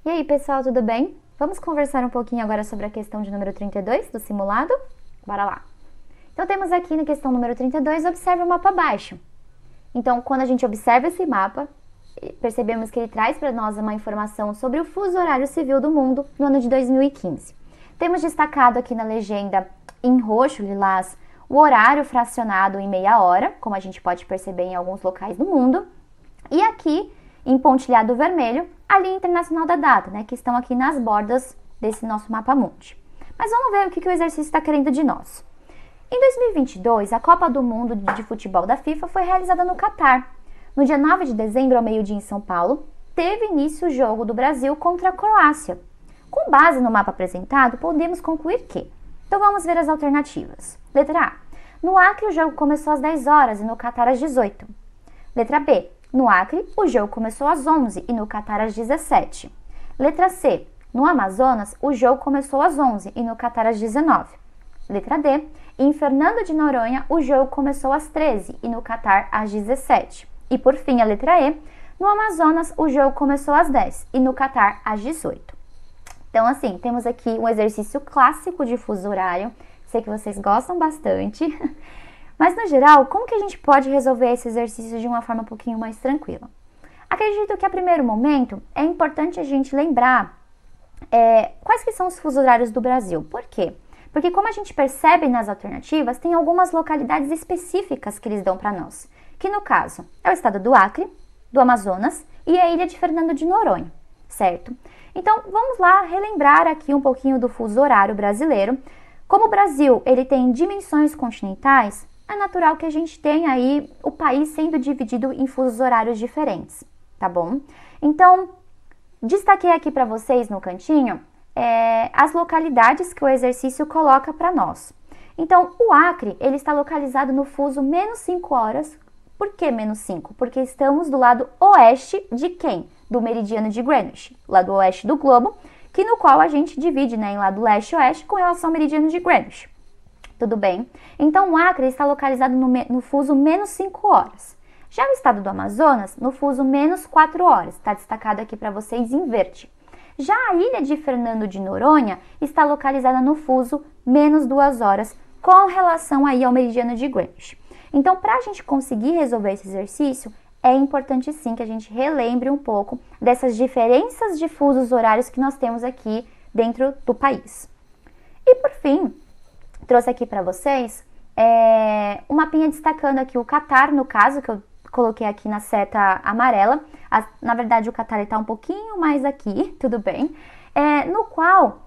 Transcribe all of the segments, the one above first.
E aí, pessoal, tudo bem? Vamos conversar um pouquinho agora sobre a questão de número 32 do simulado? Bora lá! Então, temos aqui na questão número 32, observe o mapa abaixo. Então, quando a gente observa esse mapa, percebemos que ele traz para nós uma informação sobre o fuso horário civil do mundo no ano de 2015. Temos destacado aqui na legenda, em roxo, lilás, o horário fracionado em meia hora, como a gente pode perceber em alguns locais do mundo. E aqui, em pontilhado vermelho, a linha internacional da data, que estão aqui nas bordas desse nosso mapa mundi. Mas vamos ver o que o exercício está querendo de nós. Em 2022, a Copa do Mundo de Futebol da FIFA foi realizada no Catar. No dia 9 de dezembro, ao meio-dia em São Paulo, teve início o jogo do Brasil contra a Croácia. Com base no mapa apresentado, podemos concluir que... Então vamos ver as alternativas. Letra A. No Acre, o jogo começou às 10 horas e no Catar às 18. Letra B. No Acre, o jogo começou às 11 e no Catar às 17. Letra C. No Amazonas, o jogo começou às 11 e no Catar às 19. Letra D. Em Fernando de Noronha, o jogo começou às 13 e no Catar às 17. E por fim, a letra E. No Amazonas, o jogo começou às 10 e no Catar às 18. Então, assim, temos aqui um exercício clássico de fuso horário. Sei que vocês gostam bastante. Mas, no geral, como que a gente pode resolver esse exercício de uma forma um pouquinho mais tranquila? Acredito que, a primeiro momento, é importante a gente lembrar quais que são os fusos horários do Brasil. Por quê? Porque, como a gente percebe nas alternativas, tem algumas localidades específicas que eles dão para nós, que, no caso, é o estado do Acre, do Amazonas e a ilha de Fernando de Noronha, certo? Então, vamos lá relembrar aqui um pouquinho do fuso horário brasileiro. Como o Brasil ele tem dimensões continentais, é natural que a gente tenha aí o país sendo dividido em fusos horários diferentes, tá bom? Então, destaquei aqui para vocês no cantinho as localidades que o exercício coloca para nós. Então, o Acre, ele está localizado no fuso menos 5 horas. Por que menos 5? Porque estamos do lado oeste de quem? Do meridiano de Greenwich, lado oeste do globo, que no qual a gente divide em lado leste e oeste com relação ao meridiano de Greenwich. Tudo bem? Então, o Acre está localizado no fuso menos 5 horas. Já o estado do Amazonas, no fuso menos 4 horas. Está destacado aqui para vocês em verde. Já a ilha de Fernando de Noronha está localizada no fuso menos 2 horas com relação aí ao meridiano de Greenwich. Então, para a gente conseguir resolver esse exercício, é importante sim que a gente relembre um pouco dessas diferenças de fusos horários que nós temos aqui dentro do país. E por fim, trouxe aqui para vocês um mapinha destacando aqui o Catar, no caso, que eu coloquei aqui na seta amarela. Na verdade, o Catar está um pouquinho mais aqui, tudo bem? No qual,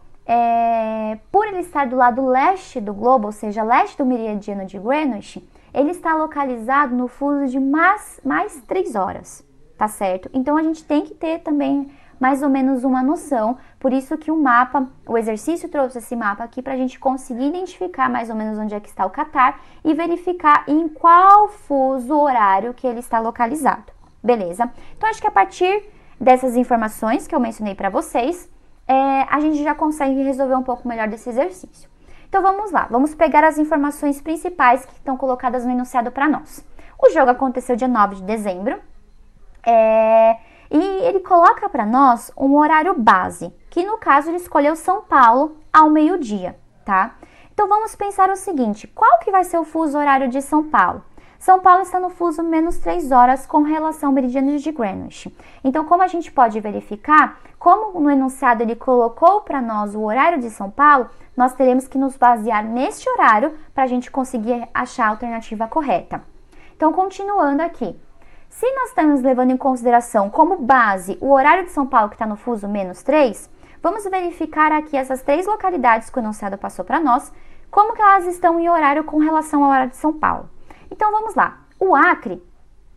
por ele estar do lado leste do globo, ou seja, leste do meridiano de Greenwich, ele está localizado no fuso de mais 3 horas, tá certo? Então, a gente tem que ter também mais ou menos uma noção, por isso que o exercício trouxe esse mapa aqui para a gente conseguir identificar mais ou menos onde é que está o Catar e verificar em qual fuso horário que ele está localizado, beleza? Então, acho que a partir dessas informações que eu mencionei para vocês, a gente já consegue resolver um pouco melhor desse exercício. Então, vamos lá, vamos pegar as informações principais que estão colocadas no enunciado para nós. O jogo aconteceu dia 9 de dezembro, e ele coloca para nós um horário base, que no caso ele escolheu São Paulo ao meio-dia, tá? Então vamos pensar o seguinte, qual que vai ser o fuso horário de São Paulo? São Paulo está no fuso menos 3 horas com relação ao meridiano de Greenwich. Então, como a gente pode verificar, como no enunciado ele colocou para nós o horário de São Paulo, nós teremos que nos basear neste horário para a gente conseguir achar a alternativa correta. Então, continuando aqui. Se nós estamos levando em consideração como base o horário de São Paulo que está no fuso menos 3, vamos verificar aqui essas 3 localidades que o enunciado passou para nós, como que elas estão em horário com relação ao horário de São Paulo. Então, vamos lá. O Acre,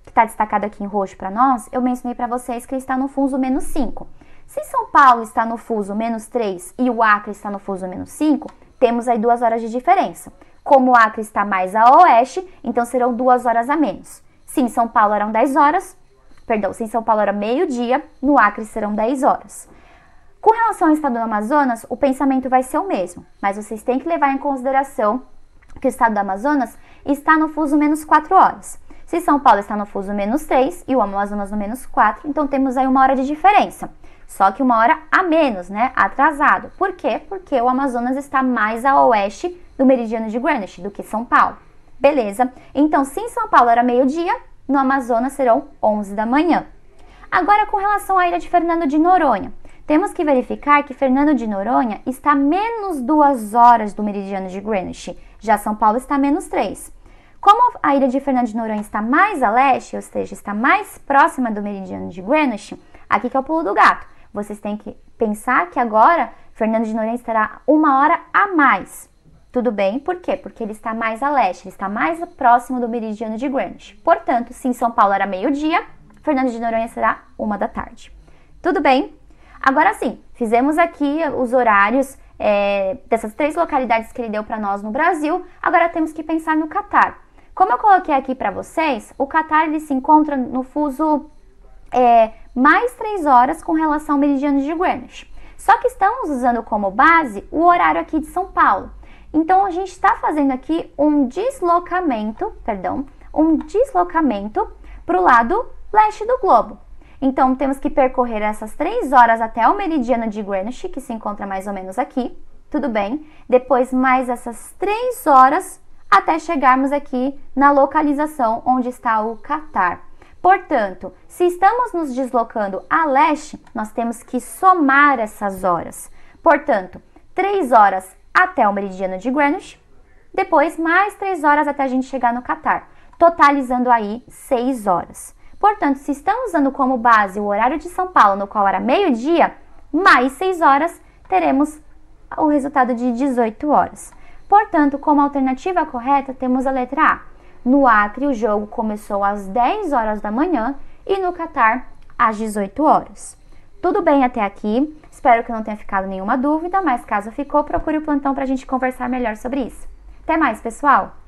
que está destacado aqui em roxo para nós, eu mencionei para vocês que ele está no fuso menos 5. Se São Paulo está no fuso menos 3 e o Acre está no fuso menos 5, temos aí 2 horas de diferença. Como o Acre está mais a oeste, então serão 2 horas a menos. Se em São Paulo eram 10 horas, se em São Paulo era meio-dia, no Acre serão 10 horas. Com relação ao estado do Amazonas, o pensamento vai ser o mesmo, mas vocês têm que levar em consideração que o estado do Amazonas está no fuso menos 4 horas. Se São Paulo está no fuso menos 3 e o Amazonas no menos 4, então temos aí 1 hora de diferença. só que 1 hora a menos, né? Atrasado. Por quê? Porque o Amazonas está mais a oeste do meridiano de Greenwich do que São Paulo. Beleza? Então, se em São Paulo era meio-dia, no Amazonas serão 11 da manhã. Agora, com relação à ilha de Fernando de Noronha, temos que verificar que Fernando de Noronha está a menos 2 horas do meridiano de Greenwich, já São Paulo está a menos 3. Como a ilha de Fernando de Noronha está mais a leste, ou seja, está mais próxima do meridiano de Greenwich, aqui que é o pulo do gato. Vocês têm que pensar que agora Fernando de Noronha estará 1 hora a mais. Tudo bem? Por quê? Porque ele está mais a leste, ele está mais próximo do meridiano de Greenwich. Portanto, se em São Paulo era meio-dia, Fernando de Noronha será 1 da tarde. Tudo bem? Agora sim, fizemos aqui os horários dessas 3 localidades que ele deu para nós no Brasil. Agora temos que pensar no Catar. Como eu coloquei aqui para vocês, o Catar ele se encontra no fuso mais 3 horas com relação ao meridiano de Greenwich. Só que estamos usando como base o horário aqui de São Paulo. Então, a gente está fazendo aqui um deslocamento para o lado leste do globo. Então, temos que percorrer essas 3 horas até o meridiano de Greenwich, que se encontra mais ou menos aqui, tudo bem? Depois, mais essas 3 horas até chegarmos aqui na localização onde está o Catar. Portanto, se estamos nos deslocando a leste, nós temos que somar essas horas. Portanto, 3 horas até o meridiano de Greenwich, depois mais 3 horas até a gente chegar no Catar, totalizando aí 6 horas. Portanto, se estamos usando como base o horário de São Paulo, no qual era meio-dia, mais 6 horas, teremos o resultado de 18 horas. Portanto, como alternativa correta, temos a letra A. No Acre, o jogo começou às 10 horas da manhã e no Catar, às 18 horas. Tudo bem até aqui? Espero que não tenha ficado nenhuma dúvida, mas caso ficou, procure o plantão para a gente conversar melhor sobre isso. Até mais, pessoal!